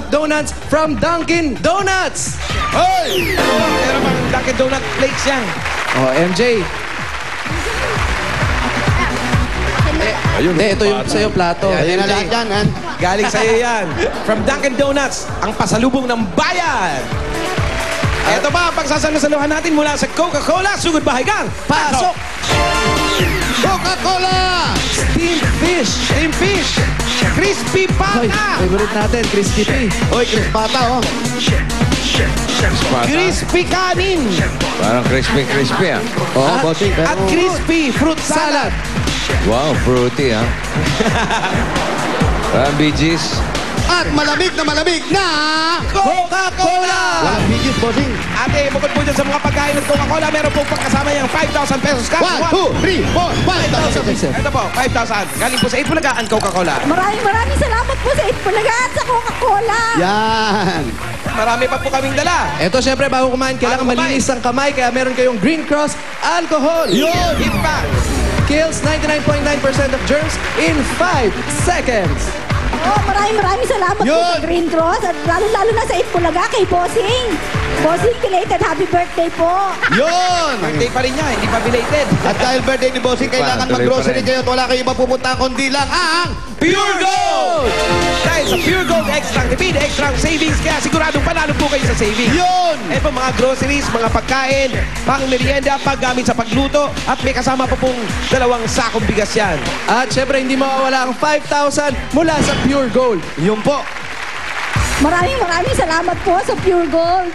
Donuts from Dunkin' Donuts. Hoy! Meron bang Dunkin' Donut flakes yan? Oh, MJ. Ayun, Hindi, ito yung sa'yo plato. Ayan na MJ. lahat yan, ha? Galing sa'yo yan. From Dunkin' Donuts, ang pasalubong ng bayan. Ito pa, ang pagsasalo-saluhan natin mula sa Coca-Cola. Sugod bahay gang. Pasok! Coca-Cola! Steamed fish. Steam fish. Crispy Hoy, pata. favorite natin, Crispy P. Hoy, Chris Bata, oh. Pata. Crispy kanin. Parang crispy ah. Oo, bossing. At crispy fruit salad. Wow, fruity ah. Parang Bee Gees. At malamig na Coca-Cola. Walang bigis, bossing. Ate, bukod po dyan sa mga pagkain ng Coca-Cola, meron po pagkasama yung 5,000 pesos cash. 1, 2, 3, 4, 5,000. Ito po, 5,000. Galing po sa Itbulaga ang Coca-Cola. Maraming salamat po sa Itbulaga at sa Coca-Cola. Yan. Marami pa po kaming dala. Ito, syempre, bago kumain, kailangan Bago kumain. malinis ang kamay, kaya meron kayong Green Cross Alcohol. Yun! Impact. Kills 99.9% of germs in 5 seconds. Oh, maraming salamat po Yun. sa Green Cross at lalo na sa Itbulaga kay Bossing. Bossing, belated happy birthday po. Yun! Birthday pa rin niya, hindi pa belated. At dahil birthday ni Bossing, kailangan Tuloy pa mag-grocery rin. kayo at wala kayo iba pupunta kundi lang ang Pure Gold! Dahil sa Pure Gold Extra Tipid, Extra Savings, kaya siguradong panalo po kayo sa savings. Yun! Eh po mga groceries, mga pagkain, pang merienda, paggamit sa pagluto, at may kasama pa pong 2 sakong bigas yan. At syempre, hindi mawawala ang 5,000 mula sa Pure Gold. Yun po. Maraming salamat po sa Pure Gold.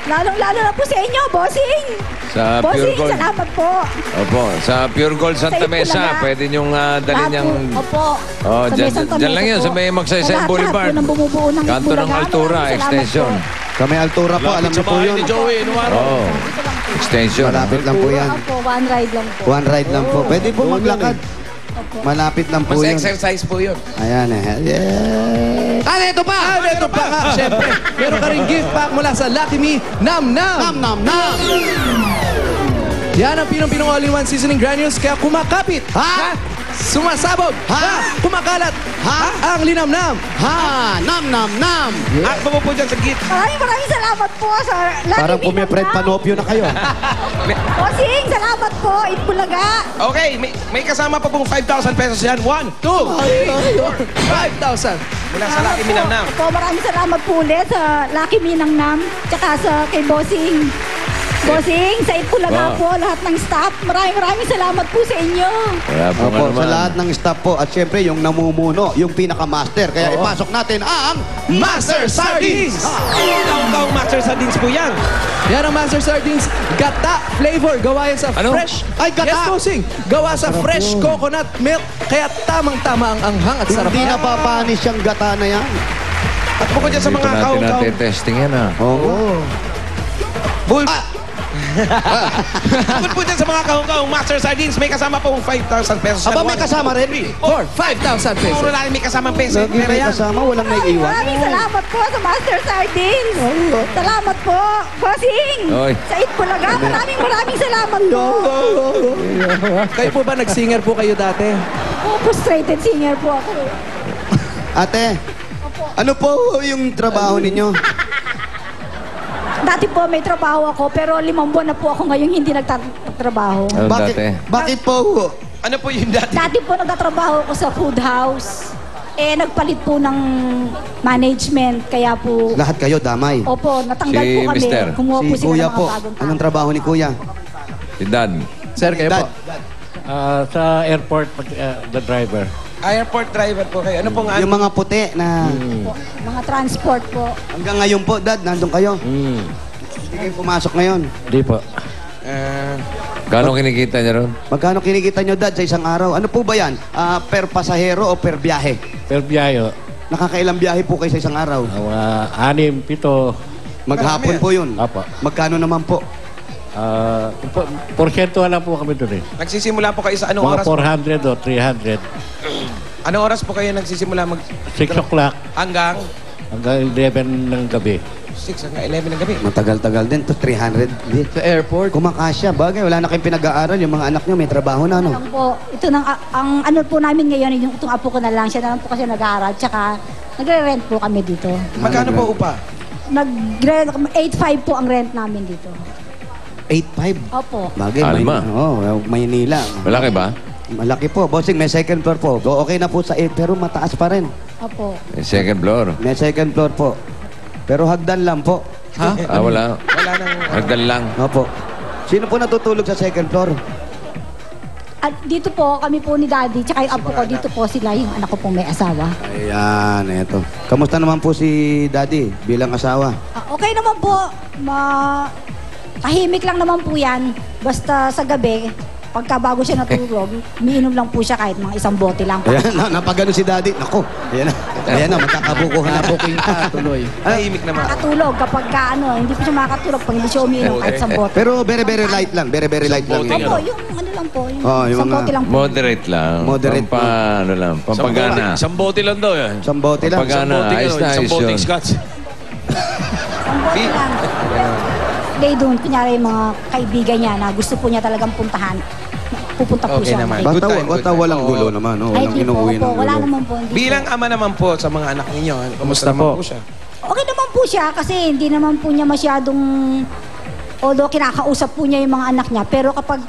Lalong-lalo na po sa inyo, Bossing. Sa Pure Bossing, Gold. salamat po. Opo, sa Pure Gold Santa Sa Mesa, Itbulaga. pwede niyong dalhin Lahat yung... po, opo. Oh, Sa dyan, Santa dyan lang Mesa yan, po. sa may Magsaysay Lahat-lahat Boulevard. po ng bumubuo ng Kanto ng Itbulaga. Altura, Maraming salamat extension. po. Kami Altura po, alam niyo po yun. Oo, extension. Malapit lang po yan. Opo, one ride lang po. One ride lang po. Pwede po maglakad. Malapit lang po Mas yun. exercise po yun. Ayan eh. Yeah. Ah, ito pa! Ito pa nga, syempre, meron ka rin gift pack mula sa Lucky Me Nam Nam. Nam, nam, nam! Yan ang Pinong-Pinong All-in-One Seasoning Granules, kaya kumakapit. Ha? Sumasabog. Ha? Kumakalat. Ha? Ang linamnam. Ha! Nam, nam, nam! At bukod po dyan sa gift. Maraming salamat po sa Lucky Parang Me pumipred Nam Nam. panopyo na kayo. Bossing, salamat po, Itbulaga. Okay, may kasama pa pong 5,000 pesos yan. 1, 2, 5,000. mula sa Lucky Minamnam. Opo, maraming salamat po ulit sa Lucky Minamnam, tsaka sa kay Bossing. Bossing, sa Itbulaga Wow. po, lahat ng staff. Maraming salamat po sa inyo. Wala po Opo, naman. sa lahat ng staff po. At syempre, yung namumuno, yung pinaka-master. Kaya ipasok natin ang Master Sardines. Taong Master Sardines po yan. Yan ang Master Sardines gata flavor. Gawa yan sa Ano? fresh. Ay, gata! Yes, Bossing. Gawa sa fresh coconut milk. Kaya tamang-tama ang anghang at sarap. Hindi napapanis yung gata na yan. At bukod dyan sa Dito mga natin kaong-kaong. natin-testing yan ah. Oo. Bull. Bukod po dyan sa mga kaong-kaong Master Sardines, may kasama pong 5,000 pesos. Aba, may kasama rin. For 5,000 pesos. Puro lang may kasamang peso. Lagi Pero may yan. kasama, walang naiiwan. Maraming salamat po sa Master Sardines. Salamat po, Bossing. Oy. Sa Itbulaga, maraming salamat po. Kayo po ba nag-singer po kayo dati? Frustrated singer po ako. Ate, ano po yung trabaho ninyo? Dati po may trabaho ako, pero 5 buwan na po ako ngayon hindi nagtatrabaho. Ano Bakit, dati? bakit po? Ano po yung dati? Dati po nagtatrabaho ako sa food house. Eh, nagpalit po ng management, kaya po... Lahat kayo damay. Opo, natanggal Si po kami. Mister. Kumuha po Si sila Kuya ng mga po. bagong tao. Anong trabaho ni Kuya? Si Dad. Sir, kayo Dad. po. Sa airport, the driver. Airport driver po kayo. Ano pong Yung mga puti na Mga transport po. hanggang ngayon po, Dad, nandun kayo. Hindi kayo pumasok ngayon. Di po. Gano'ng kinikita niya ron? Magkano kinikita nyo, Dad, sa isang araw? Ano po ba yan? Per pasahero o per biyahe? Per biyayo, Nakakailang biyahe po kayo sa isang araw? mga 6, 7. Maghapon po yun. Apo. Magkano naman po? Porsyento lang po kami doon eh. Nagsisimula po kayo sa anong Mga oras? 400 o 300. Anong oras po kayo nagsisimula 6 o'clock hanggang hanggang 11 ng gabi. 6 hanggang 11 ng gabi? Matagal-tagal din. To 300. Hindi. Sa airport. Kumakasya. Bagay, wala na kayong pinag-aaral. Yung mga anak nyo may trabaho na, no? Lang po, ito ang ano po namin ngayon, yung itong apo ko na lang, siya na lang po kasi nag-aaral. Tsaka Nagre-rent po kami dito. Magkano po upa? 8.5 po ang rent namin dito. 8.5. Opo. Bagay, Alma. Maynila. Malaki ba? Malaki po. Bossing, may second floor po. Okay na po sa 8, pero mataas pa rin. Opo. Second floor. May second floor po. Pero hagdan lang po. Ha? Wala. Wala nang... Hagdan lang. Opo. Sino po natutulog sa second floor? At dito po, kami po ni Daddy, tsaka yung apo ko, dito po sila, yung anak ko po may asawa. Ayan, eto. Kamusta naman po si Daddy bilang asawa? Okay naman po. Tahimik lang naman po yan. Basta sa gabi, pagka bago siya natulog, umiinom lang po siya kahit mga isang bote lang. Ayan, napagano si Daddy. Nako, ayan na, magkakabukuhan na po. Booking ka tuloy. Tahimik naman. Makatulog kapag ka, hindi po siya makakatulog pag hindi siya umiinom kahit isang bote. Pero very light lang. Very light lang. Opo, yung ano lang po, yung Oh, yung isang mga- bote lang po. Moderate lang. Moderate Ano lang. Pampagana. Isang bote lang daw yan. Isang bote lang. Pampagana. Ayos na, Isang ayos bote yun. scotch. Isang bote lang. Day doon, kunyari yung mga kaibigan niya na gusto po niya talagang puntahan, pupunta po Okay siya. naman. Basta, Good time, good basta time. walang gulo naman. Oh, Ay, walang di po, inuuwi ng opo, gulo. wala naman po. Hindi Bilang po. ama naman po sa mga anak ninyo, kumusta naman po siya? Okay naman po siya kasi hindi naman po niya masyadong, although kinakausap po niya yung mga anak niya, pero kapag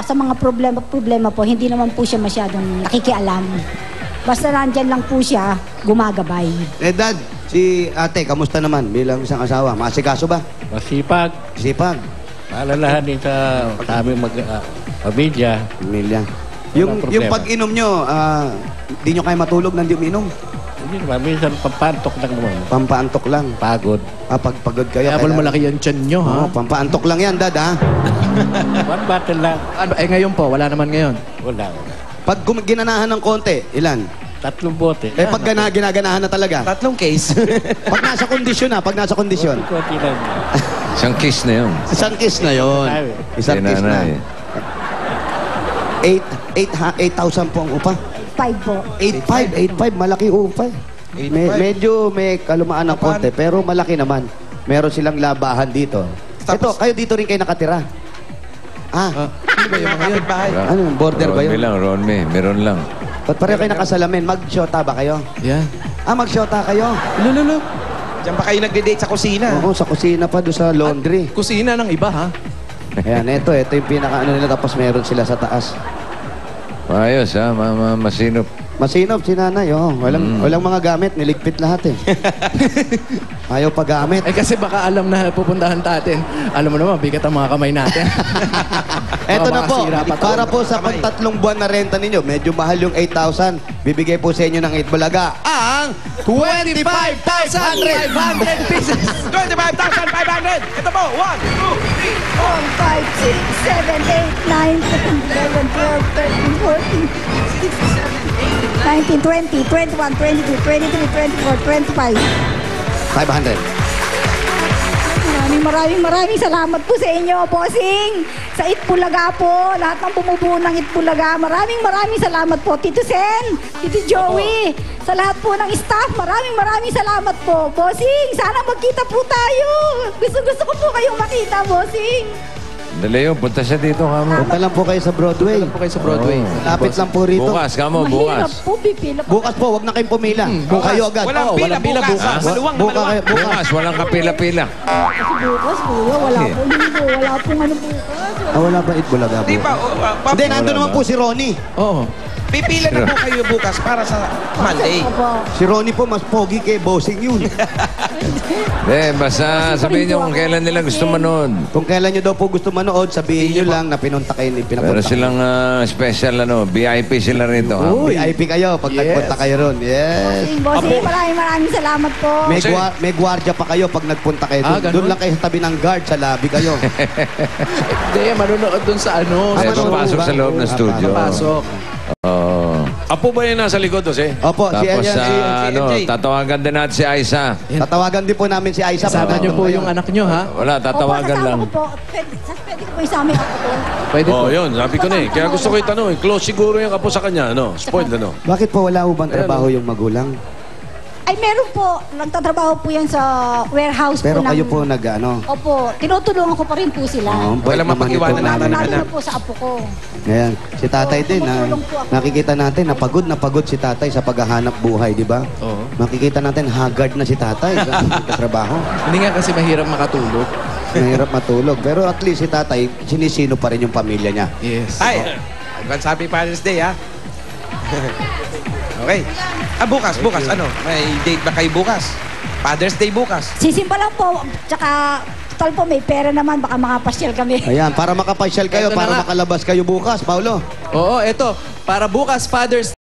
sa mga problema po, hindi naman po siya masyadong nakikialam. Basta nandyan lang po siya, gumagabay. Dad, si ate, kamusta naman bilang isang asawa? Masikaso ba? Masipag. Sipag? Maalalahanin sa aming pamilya. Pamilya. Walang Yung problema. pag-inom nyo, di nyo kayo matulog nang di uminom? Hindi naman, minsan papantok lang naman. Pampaantok lang. Pagod. Pagpagod kayo. Kaya pala malaki yung tiyan nyo, ha? Oo, pampaantok lang yan, Dad, ha? One bottle lang. Ngayon po, wala naman ngayon. Wala. Pag ginanahan ng konti, ilan? 3 bote. Pag ginaganahan na talaga. 3 case. Pag nasa kondisyon na, pag nasa kondisyon. Konti lang. Isang kiss na yun. Isang kiss na yon. Isang kiss na. Nanay. 8,000 po ang upa. 5 po. 8,500, malaki upa. 8,500. Medyo may kalumaan ng konti, pero malaki naman. Meron silang labahan dito. Ito, kayo dito rin kayo nakatira. Ano ba yung mga kapitbahay? Wala. Ano, border ba Ron yun? Me lang, Ron Me. Meron lang. Ba't pareho kayo nakasalamin? Mag-shota ba kayo? Yeah. Mag-shota kayo? Lululu. Diyan pa kayo nagde-date sa kusina? Oo, sa kusina pa, doon sa laundry. Kusina ng iba, ha? Ayan, ito yung pinaka-ano nila, tapos meron sila sa taas. Ayos ha, masinop. Masinop si nanay, oh. Walang mga gamit, niligpit lahat eh. Ayaw pa gamit. Kasi baka alam na pupuntahan natin. Alam mo naman, bigat ang mga kamay natin. Eto na po, makasira pa to. para po sa pang-3 buwan na renta ninyo, medyo mahal yung 8,000. Bibigay po sa inyo ng 8 Bulaga ang 25,500 pieces. 25,500! Ito po, 1, 2, 3, 4, 5, 6, 7, 8, 9, 10, 11, 12, 13, 14, 15, 16, 17, 19, 20, 21, 22, 23, 24, 25. 500. Maraming salamat po sa inyo, bossing. Sa Itbulaga po, lahat ng bumubuo ng Itbulaga. Maraming salamat po, Tito Sen, Tito Joey. Sa lahat po ng staff, maraming salamat po, bossing. Sana magkita po tayo. Gusto ko po kayong makita, bossing. Dali yun, punta siya dito kamo. Punta lang po kayo sa Broadway. Po kayo sa Broadway. Lapit lang po rito. Bukas, kamo, Mahirap bukas. po, pipila po. Bukas po, wag na kayong pumila. Kung kayo agad. Walang pila walang pila bukas. bukas. Maluwang na Bukas maluwang. kayo, bukas. Bukas, walang kapila-pila. Kasi bukas, kuya, wala po linggo. Wala pong ano bukas. Wala ba Itbulaga Di po? ba? Hindi, nandun naman po si Ronnie. Oo. Pipila na po kayo bukas para sa Monday. Opo. Si Ronnie po, mas pogi kay bossing yun. Basta sabihin nyo kung kailan nila gusto manood. Kung kailan nyo daw po gusto manood, sabihin nyo lang na pinunta kayo ni Pero pinapunta. silang special, VIP sila rito. ha? VIP kayo pag nagpunta kayo ron. Yes. Bossing, maraming salamat po. May gwardiya pa kayo pag nagpunta kayo doon. ganun? Doon lang kayo sa tabi ng guard, sa lobby kayo. Hindi, manunood dun sa ano. Eh, manonood papasok ba? sa loob ng studio. Papasok. Oo. Apo ba yung nasa likod, Jose? Opo, si Tapos MJ. tatawagan din natin si Aisa. Tatawagan din po namin si Aisa. Kasama pag niyo po nandun yung kayo. anak niyo, ha? Wala, tatawagan Opo, lang. kasama ko po. Pwede ko po isama yung ako po. Pwede po. Oh, yun. Sabi ko na eh. Kaya gusto ko itanong. Close siguro yung apo sa kanya. Ano? Spoiled ano? Bakit po wala ubang trabaho yung magulang? Ay, meron po. Nagtatrabaho po yan sa warehouse Pero po. kayo po nag-ano. Opo, tinutulungan ko pa rin po sila. Wala Bait naman mapag-iwanan ito, natin nanay. ng Lalo anak. na po sa apo ko. Ayan, si tatay din. tumutulong po ako. Nakikita natin na pagod si tatay sa paghahanap buhay, di ba? Oo. Makikita natin, haggard na si tatay. Katrabaho. Hindi nga kasi mahirap makatulog. Mahirap matulog. Pero at least si tatay, sinisino pa rin yung pamilya niya. Yes. Ay, advance happy Father's Day, ha? Okay. Bukas. Ano? May date ba kayo bukas? Father's Day bukas. Sisimba lang po. Tsaka, total po, may pera naman. Baka makapasyal kami. Ayan, para makapasyal kayo, Eto na para nga. makalabas kayo bukas, Paulo. Oo, eto. Para bukas, Father's